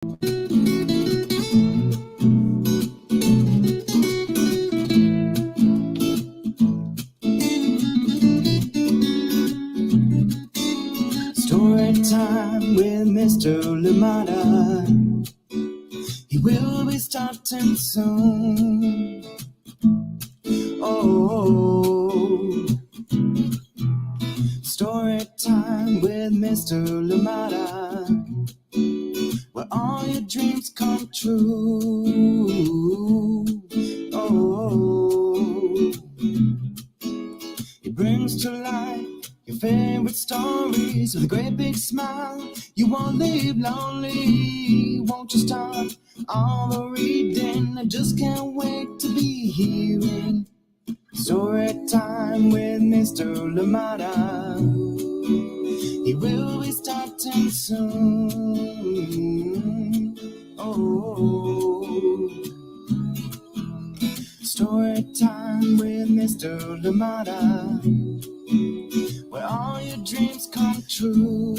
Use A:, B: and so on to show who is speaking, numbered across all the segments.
A: Story time with Mr. Lamada. He will be starting soon. Oh, story time with Mr. Lamada, where all your dreams come true. Oh, he brings to life your favorite stories with a great big smile. You won't live lonely, won't you start all the reading? I just can't wait to be hearing story time with Mr. Lamada. He will be starting soon. Oh, story time with Mr. Lamada, where all your dreams come true.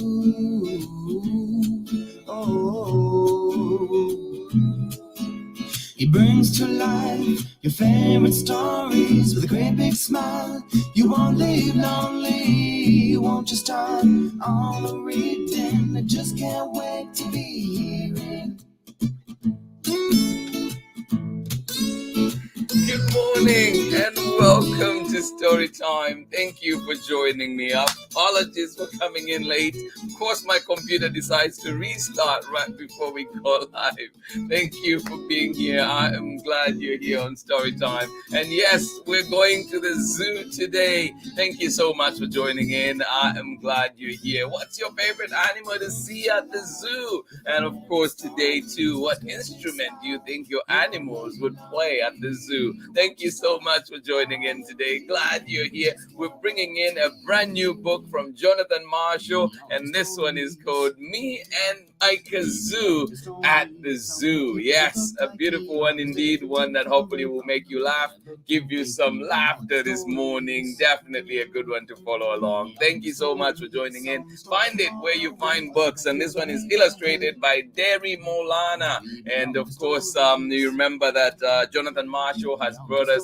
A: Oh, he brings to life your favorite stories with a great big smile. You won't live lonely, won't you start all the reading? I just can't wait to be hearing.
B: Good morning and welcome to Story Time. Thank you for joining me. Apologies for coming in late. Of course, my computer decides to restart right before we go live. Thank you for being here. I am glad you're here on Story Time. And yes, we're going to the zoo today. Thank you so much for joining in. I am glad you're here. What's your favorite animal to see at the zoo? And of course, today too, what instrument do you think your animals would play at the zoo? Thank you so much for joining in today. Glad you're here. We're bringing in a brand new book from Jonathan Marshall, and this one is called Me and My KAZOO at the Zoo. Yes, a beautiful one indeed, one that hopefully will make you laugh, give you some laughter this morning. Definitely a good one to follow along. Thank you so much for joining in. Find it where you find books, and this one is illustrated by Derry, Maulana. And of course, you remember that Jonathan Marshall has brought us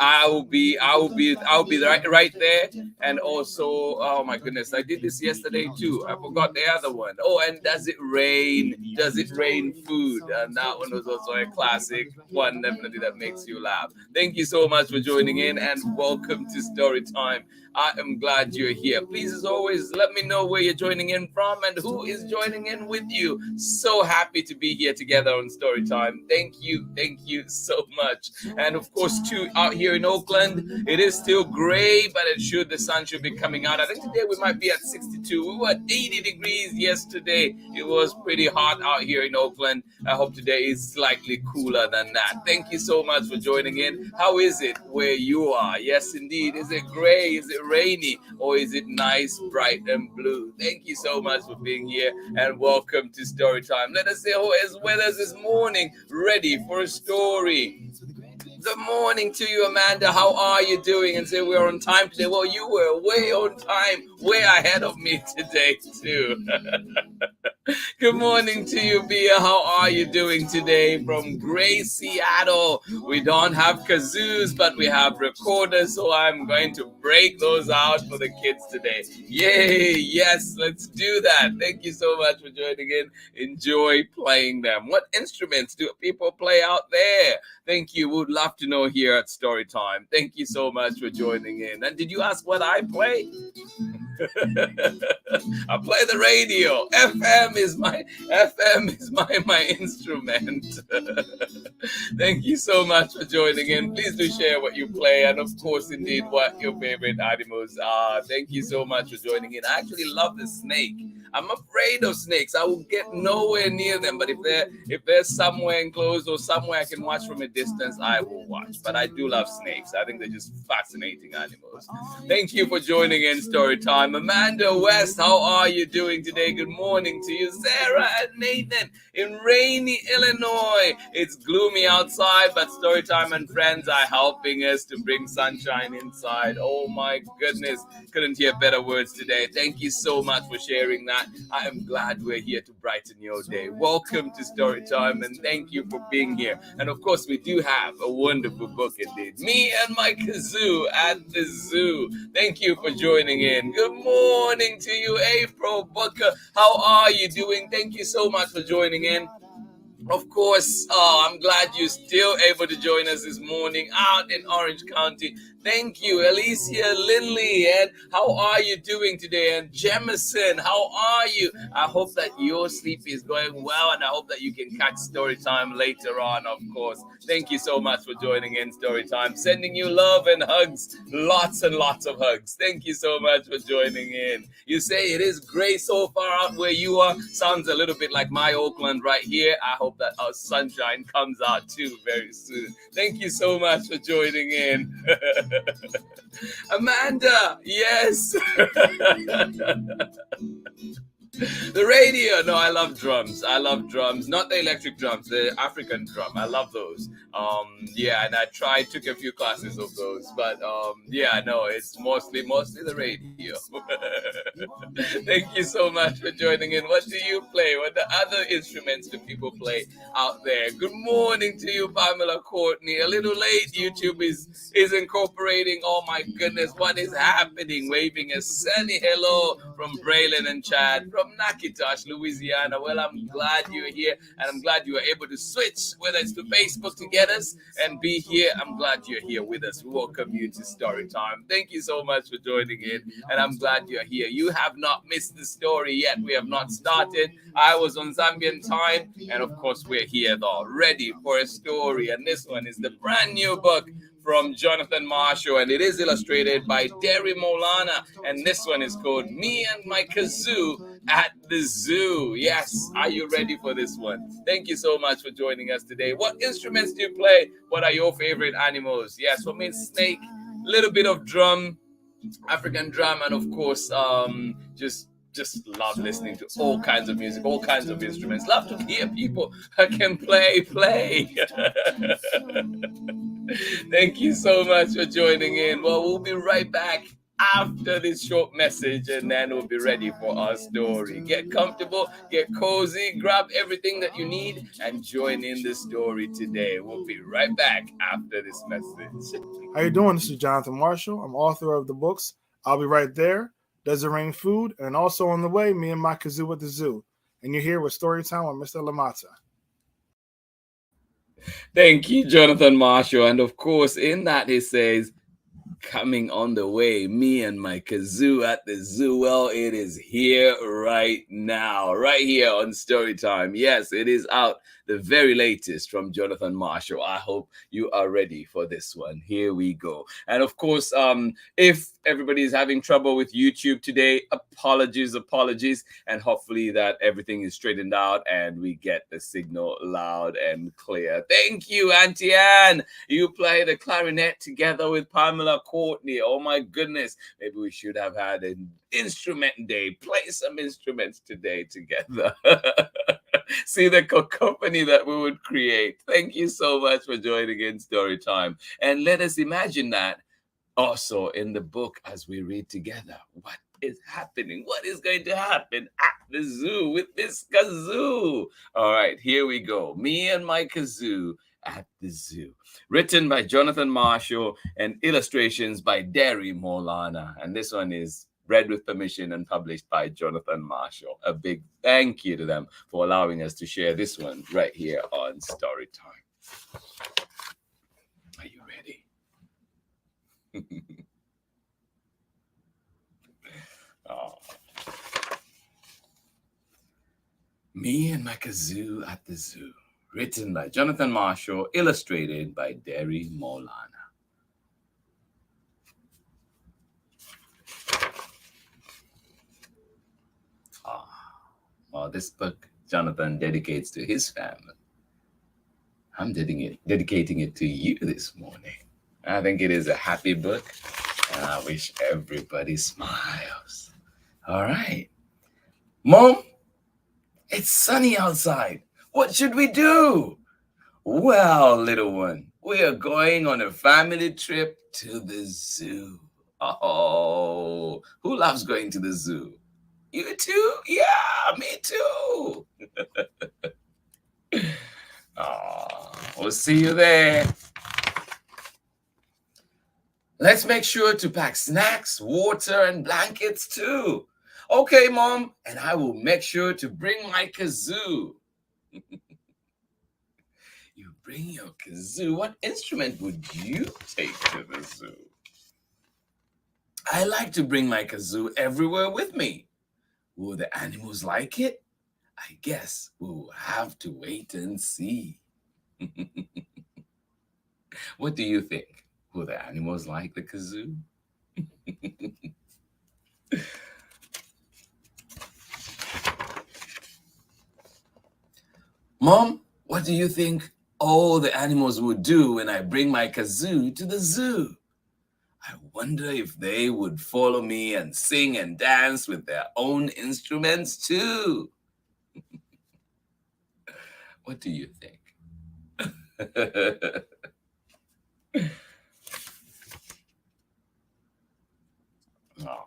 B: I'll be right there. And also, oh my goodness, I did this yesterday too. I forgot the other one. Oh, and Does It Rain? Does It Rain Food? And that one was also a classic one, definitely, that makes you laugh. Thank you so much for joining in and welcome to Story Time. I am glad you're here. Please, as always, let me know where you're joining in from and who is joining in with you. So happy to be here together on Story Time. Thank you so much. And of course, too, out here in Oakland, it is still gray, but the sun should be coming out. I think today we might be at 62. We were at 80 degrees yesterday. It was pretty hot out here in Oakland. I hope today is slightly cooler than that. Thank you so much for joining in. How is it where you are? Yes, indeed. Is it gray? Is it rainy? Or is it nice, bright, and blue? Thank you so much for being here and welcome to Story Time. Let us see who is with us this morning, ready for a story. Good morning to you, Amanda. How are you doing? And say we're on time today. Well, you were way on time, way ahead of me today, too. Good morning to you, Bia. How are you doing today? From Gray, Seattle. We don't have kazoos, but we have recorders, so I'm going to break those out for the kids today. Yay! Yes, let's do that. Thank you so much for joining in. Enjoy playing them. What instruments do people play out there? Thank you. Would love to know here at Story Time. Thank you so much for joining in. And did you ask what I play? I play the radio. FM is my instrument. Thank you so much for joining in. Please do share what you play and of course indeed what your favorite animals are. Thank you so much for joining in. I actually love the snake. I'm afraid of snakes. I will get nowhere near them, but if they're somewhere enclosed or somewhere I can watch from a distance, I will watch. But I do love snakes. I think they're just fascinating animals. Thank you for joining in Story Time. Amanda West, how are you doing today? Good morning to you. Sarah and Nathan in rainy Illinois. It's gloomy outside, but Story Time and friends are helping us to bring sunshine inside. Oh my goodness. Couldn't hear better words today. Thank you so much for sharing that. that, I am glad we're here to brighten your day. Welcome to Storytime, and thank you for being here. And of course, we do have a wonderful book indeed. Me and my kazoo at the zoo. Thank you for joining in. Good morning to you, April Booker. How are you doing? Thank you so much for joining in. Of course, I'm glad you're still able to join us this morning out in Orange County. Thank you, Alicia Lindley. And how are you doing today? And Jemison, how are you? I hope that your sleep is going well, and I hope that you can catch story time later on, of course. Thank you so much for joining in story time. Sending you love and hugs, lots and lots of hugs. Thank you so much for joining in. You say it is gray so far out where you are. Sounds a little bit like my Oakland right here. I hope that our sunshine comes out too very soon. Thank you so much for joining in. Amanda, yes. The radio. No, I love drums. I love drums. Not the electric drums, the African drum. I love those. Yeah, and I took a few classes of those. But yeah, no, it's mostly the radio. Thank you so much for joining in. What do you play? What the other instruments do people play out there? Good morning to you, Pamela Courtney. A little late. YouTube is incorporating. Oh my goodness, what is happening? Waving a sunny hello from Braylon and Chad from Nakitosh, Louisiana. Well, I'm glad you're here, and I'm glad you were able to switch, whether it's to Facebook to get us and be here. I'm glad you're here with us. We welcome you to Storytime. Thank you so much for joining in, and I'm glad you're here. You have not missed the story yet. We have not started. I was on Zambian time, and of course, we're here though, ready for a story. And this one is the brand new book from Jonathan Marshall, and it is illustrated by Derry Maulana, and this one is called Me and My Kazoo at the Zoo. Yes, are you ready for this one? Thank you so much for joining us today. What instruments do you play? What are your favorite animals? Yes, for me, snake, little bit of drum, African drum, and of course, just love listening to all kinds of music, all kinds of instruments. Love to hear people who can play. Thank you so much for joining in. Well, we'll be right back after this short message, and then we'll be ready for our story. Get comfortable, get cozy, grab everything that you need, and join in the story today. We'll be right back after this message.
C: How you doing? This is Jonathan Marshall. I'm author of the books I'll Be Right There, Does It Rain Food, and also on the way, Me and My Kazoo at the Zoo. And you're here with Storytime with Mr. Lamata.
B: Thank you, Jonathan Marshall. And of course, in that he says, coming on the way, me and my kazoo at the zoo. Well, it is here right now, right here on Storytime. Yes, it is out, the very latest from Jonathan Marshall. I hope you are ready for this one. Here we go. And of course, if everybody is having trouble with YouTube today, apologies, and hopefully that everything is straightened out and we get the signal loud and clear. Thank you, Auntie Anne. You play the clarinet together with Pamela Courtney. Oh my goodness. Maybe we should have had an instrument day. Play some instruments today together. See the cacophony that we would create. Thank you so much for joining in Storytime. And let us imagine that also in the book as we read together. What is happening? What is going to happen at the zoo with this kazoo? All right, here we go. Me and my kazoo at the zoo. Written by Jonathan Marshall and illustrations by Derry Maulana. And this one is read with permission and published by Jonathan Marshall. A big thank you to them for allowing us to share this one right here on Storytime. Are you ready? Oh. Me and My Kazoo at the Zoo. Written by Jonathan Marshall, illustrated by Derry Maulana. Well, this book Jonathan dedicates to his family. I'm dedicating it to you this morning. I think it is a happy book, and I wish everybody smiles. All right. Mom, it's sunny outside. What should we do? Well, little one, we are going on a family trip to the zoo. Oh, who loves going to the zoo? You too? Yeah, me too. We'll see you there. Let's make sure to pack snacks, water, and blankets too. Okay, Mom, and I will make sure to bring my kazoo. You bring your kazoo. What instrument would you take to the zoo? I like to bring my kazoo everywhere with me. Will the animals like it? I guess we'll have to wait and see. What do you think? Will the animals like the kazoo? Mom, what do you think all the animals would do when I bring my kazoo to the zoo? I wonder if they would follow me and sing and dance with their own instruments too. What do you think? Oh.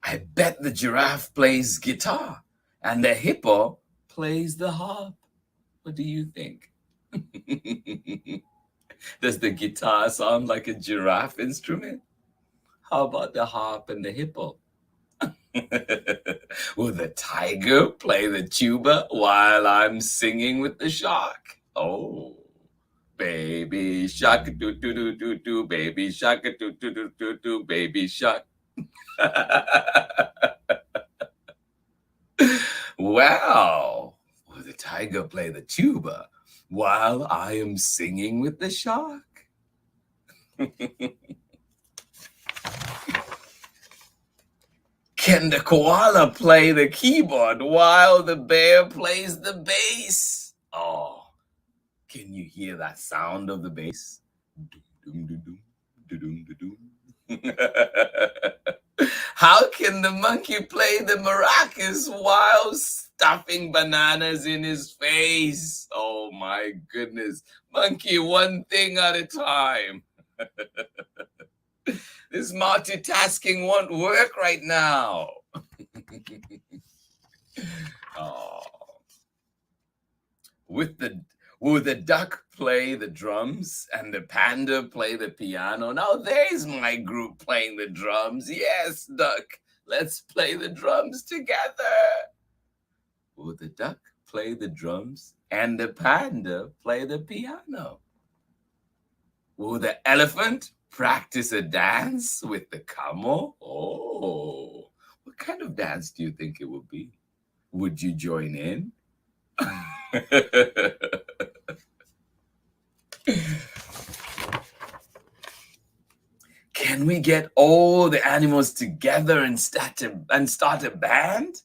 B: I bet the giraffe plays guitar and the hippo plays the harp. What do you think? Does the guitar sound like a giraffe instrument? How about the harp and the hippo? Will the tiger play the tuba while I'm singing with the shark? Oh, baby shark, do do do do do, baby shark, do do do do do, baby shark. Wow, will the tiger play the tuba while I am singing with the shark? Can the koala play the keyboard while the bear plays the bass? Oh, can you hear that sound of the bass? How can the monkey play the maracas while stuffing bananas in his face? Oh my goodness. Monkey, one thing at a time. This multitasking won't work right now. Oh. Will the duck play the drums and the panda play the piano? Now there's my group playing the drums. Yes, duck, let's play the drums together. Will the duck play the drums and the panda play the piano? Will the elephant practice a dance with the camel? Oh, what kind of dance do you think it would be? Would you join in? Can we get all the animals together and start a band?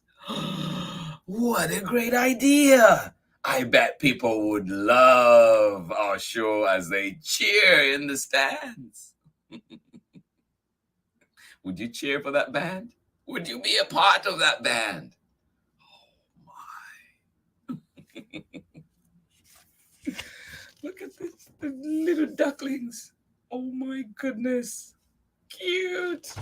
B: What a great idea! I bet people would love our show as they cheer in the stands. Would you cheer for that band? Would you be a part of that band? Oh my. Look at this, the little ducklings. Oh my goodness. Cute.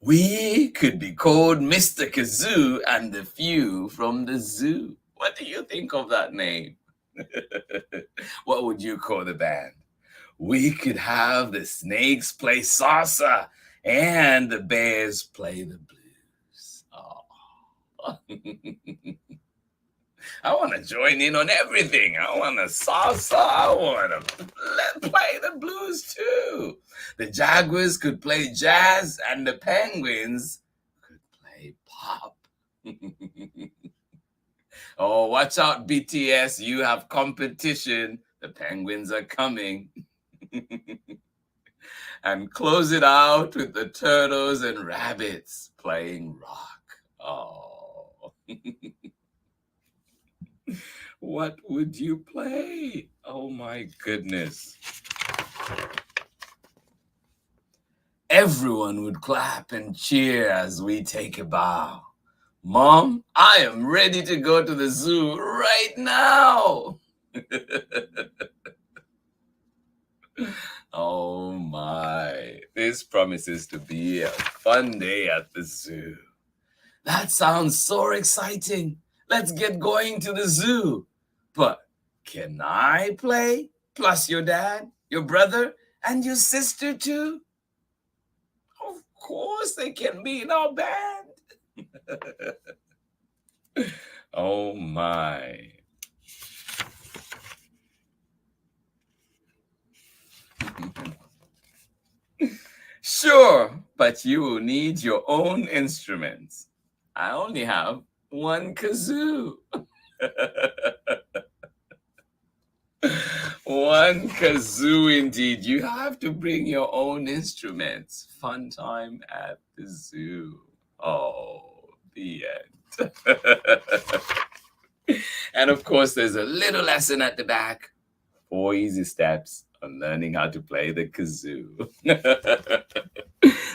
B: We could be called Mr. Kazoo and the Few from the Zoo. What do you think of that name? What would you call the band? We could have the snakes play salsa and the bears play the blues. Oh. I want to join in on everything. I want to salsa. I want to play the blues too. The Jaguars could play jazz and the Penguins could play pop. Oh, watch out, BTS. You have competition. The Penguins are coming. And close it out with the Turtles and Rabbits playing rock. Oh. What would you play? Oh my goodness. Everyone would clap and cheer as we take a bow. Mom, I am ready to go to the zoo right now. Oh my, this promises to be a fun day at the zoo. That sounds so exciting. Let's get going to the zoo. But can I play? Plus your dad, your brother, and your sister too? Of course they can be in our band. Oh my. Sure, but you will need your own instruments. I only have one kazoo. One kazoo indeed. You have to bring your own instruments. Fun time at the zoo. Oh, the end. And of course, there's a little lesson at the back. 4 easy steps on learning how to play the kazoo.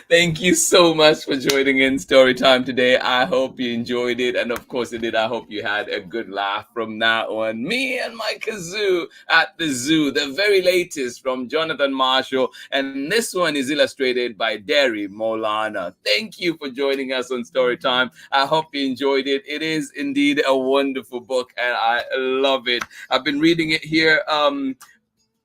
B: Thank you so much for joining in Story Time today. I hope you enjoyed it. And of course you did. I hope you had a good laugh from that one. Me and my kazoo at the zoo, the very latest from Jonathan Marshall. And this one is illustrated by Derry Maulana. Thank you for joining us on Story Time. I hope you enjoyed it. It is indeed a wonderful book and I love it. I've been reading it here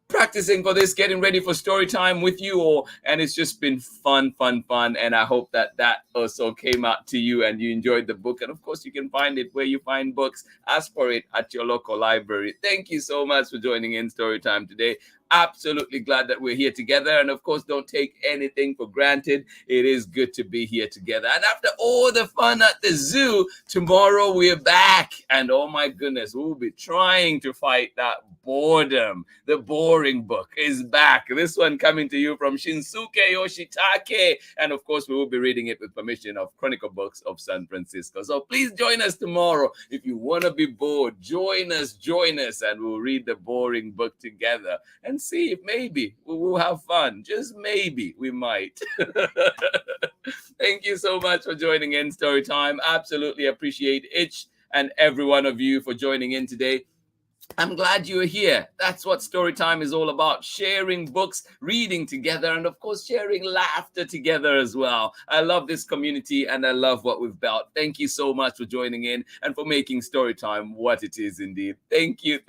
B: practicing for this, getting ready for story time with you all, and it's just been fun. And I hope that also came out to you and you enjoyed the book. And of course you can find it where you find books. Ask for it at your local library. Thank you so much for joining in story time today. Absolutely glad that we're here together, and of course don't take anything for granted. It is good to be here together, and after all the fun at the zoo, tomorrow we're back, and oh my goodness, we'll be trying to fight that boredom. The boring book is back. This one coming to you from Shinsuke Yoshitake, and of course we will be reading it with permission of Chronicle Books of San Francisco. So please join us tomorrow. If you want to be bored, join us, and we'll read the boring book together and see if maybe we will have fun. Just maybe we might. Thank you so much for joining in Story Time. Absolutely appreciate each and every one of you for joining in today. I'm glad you're here. That's what story time is all about. Sharing books, reading together, and of course, sharing laughter together as well. I love this community and I love what we've built. Thank you so much for joining in and for making story time what it is indeed. Thank you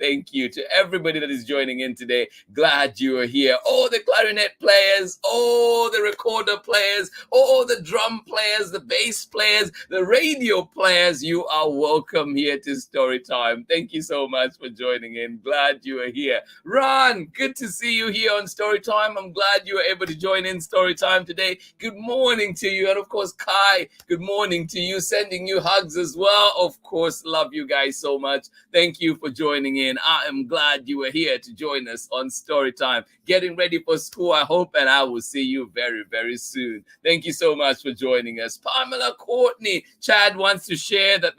B: to everybody that is joining in today. Glad you are here. All the clarinet players, all the recorder players, all the drum players, the bass players, the radio players, you are welcome here to story time. Thank you so much for joining in. Glad you are here. Ron, good to see you here on Storytime. I'm glad you were able to join in Storytime today. Good morning to you. And of course, Kai, good morning to you. Sending you hugs as well. Of course, love you guys so much. Thank you for joining in. I am glad you were here to join us on Storytime. Getting ready for school, I hope, and I will see you very, very soon. Thank you so much for joining us. Pamela Courtney, Chad wants to share that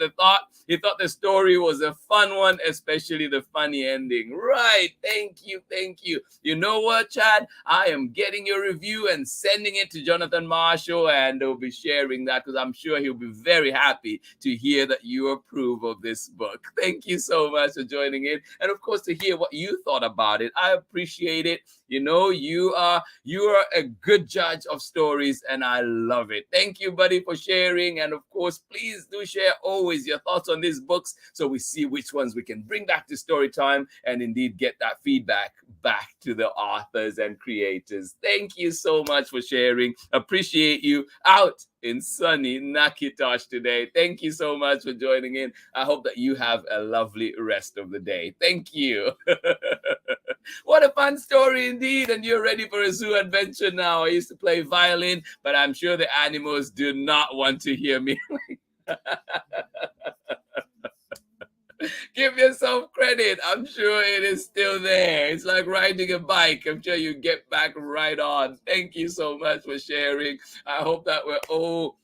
B: he thought the story was a fun one, especially the funny ending. Right. Thank you. You know what, Chad? I am getting your review and sending it to Jonathan Marshall, and he'll be sharing that because I'm sure he'll be very happy to hear that you approve of this book. Thank you so much for joining in. And of course, to hear what you thought about it. I appreciate it. You know, you are a good judge of stories, and I love it. Thank you, buddy, for sharing. And of course, please do share always your thoughts on these books so we see which ones we can bring back to story time and indeed get that feedback back to the authors and creators. Thank you so much for sharing. Appreciate you out in sunny Nakitosh today. Thank you so much for joining in. I hope that you have a lovely rest of the day. Thank you. What a fun story indeed. And you're ready for a zoo adventure now. I used to play violin, but I'm sure the animals do not want to hear me. Give yourself credit. I'm sure it is still there. It's like riding a bike. I'm sure you get back right on. Thank you so much for sharing. I hope that we're all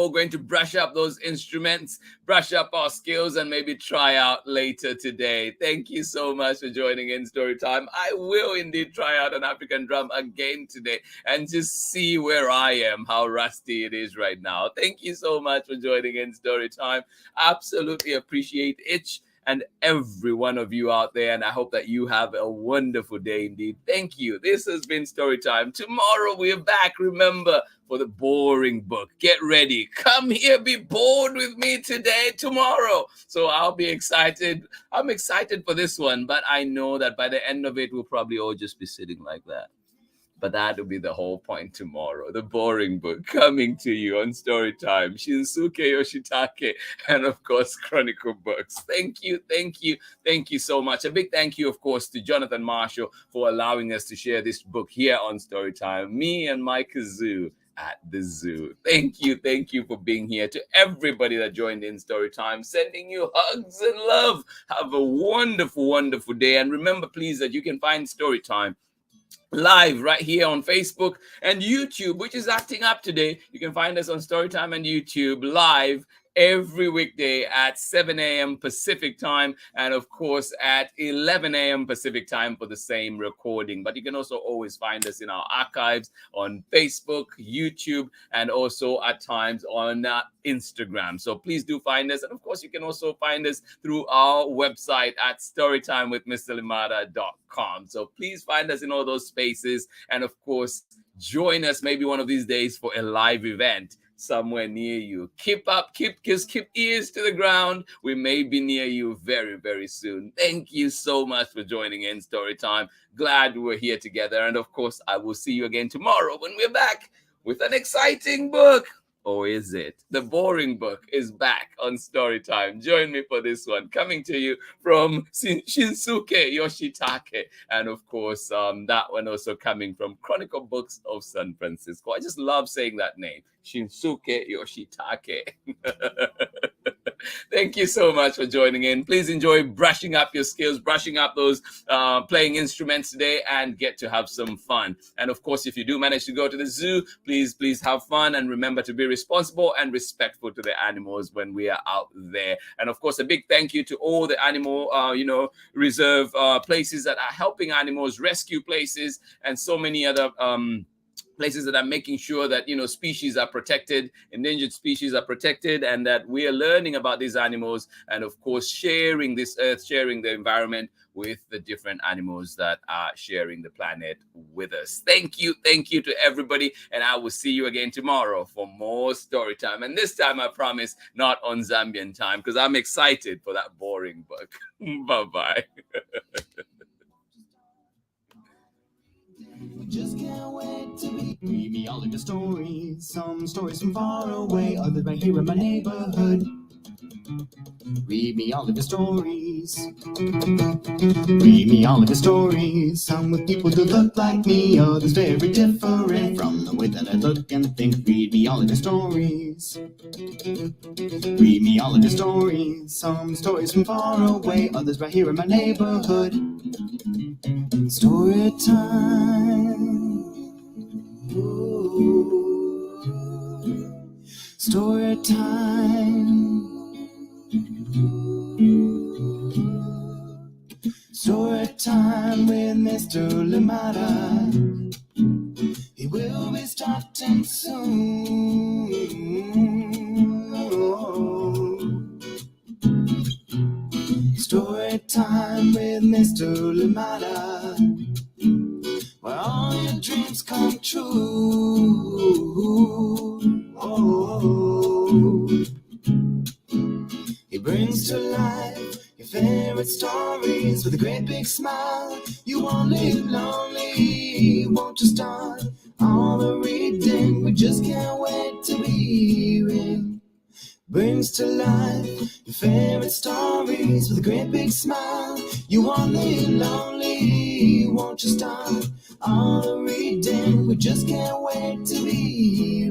B: going to brush up those instruments, brush up our skills, and maybe try out later today. Thank you so much for joining in Storytime. I will indeed try out an African drum again today and just see where I am, how rusty it is right now. Thank you so much for joining in Storytime. Absolutely appreciate it. and every one of you out there. And I hope that you have a wonderful day indeed. Thank you. This has been Story Time. Tomorrow we're back, remember, for the boring book. Get ready. Come here, be bored with me today, tomorrow. So I'll be excited. I'm excited for this one, but I know that by the end of it, we'll probably all just be sitting like that. But that'll be the whole point tomorrow. The boring book coming to you on Storytime. Shinsuke Yoshitake, and of course, Chronicle Books. Thank you, thank you, thank you so much. A big thank you, of course, to Jonathan Marshall for allowing us to share this book here on Storytime. Me and my KAZOO at the zoo. Thank you for being here. To everybody that joined in Storytime, sending you hugs and love. Have a wonderful, wonderful day. And remember, please, that you can find Storytime live right here on Facebook and YouTube, which is acting up today. You can find us on Storytime and YouTube live every weekday at 7 a.m. Pacific time, and of course at 11 a.m. Pacific time for the same recording. But you can also always find us in our archives on Facebook, YouTube, and also at times on Instagram. So please do find us. And of course, you can also find us through our website at storytimewithmrlimata.com. So please find us in all those spaces. And of course, join us maybe one of these days for a live event somewhere near you. Keep ears to the ground. We may be near you very, very soon. Thank you so much for joining in Storytime. Glad we're here together. And of course, I will see you again tomorrow when we're back with an exciting book. Or is it? The boring book is back on Storytime. Join me for this one, coming to you from Shinsuke Yoshitake. And of course, that one also coming from Chronicle Books of San Francisco. I just love saying that name, Shinsuke Yoshitake. Thank you so much for joining in. Please enjoy brushing up your skills, brushing up those playing instruments today, and get to have some fun. And of course, if you do manage to go to the zoo, please have fun, and remember to be responsible and respectful to the animals when we are out there. And of course, a big thank you to all the animal reserve places that are helping animals, rescue places, and so many other places that are making sure that, species are protected, endangered species are protected, and that we are learning about these animals, and of course, sharing this earth, sharing the environment with the different animals that are sharing the planet with us. Thank you to everybody, and I will see you again tomorrow for more story time. And this time, I promise, not on Zambian time, because I'm excited for that boring book. Bye-bye.
A: Just can't wait to read me all of the stories. Some stories from far away, others right here in my neighborhood. Read me all of the stories. Read me all of the stories. Some with people who look like me, others very different from the way that I look and think. Read me all of the stories. Read me all of the stories. Some stories from far away, others right here in my neighborhood. Story time. Ooh. Story time. Story time with Mr. Limata. He will be starting soon. Story time with Mr. Limata, where all your dreams come true. Oh. He brings to life your favorite stories with a great big smile. You won't live lonely, won't you start all the reading? We just can't wait to be hearing. Brings to life your favorite stories with a great big smile. You won't live lonely, won't you start all the reading? We just can't wait to be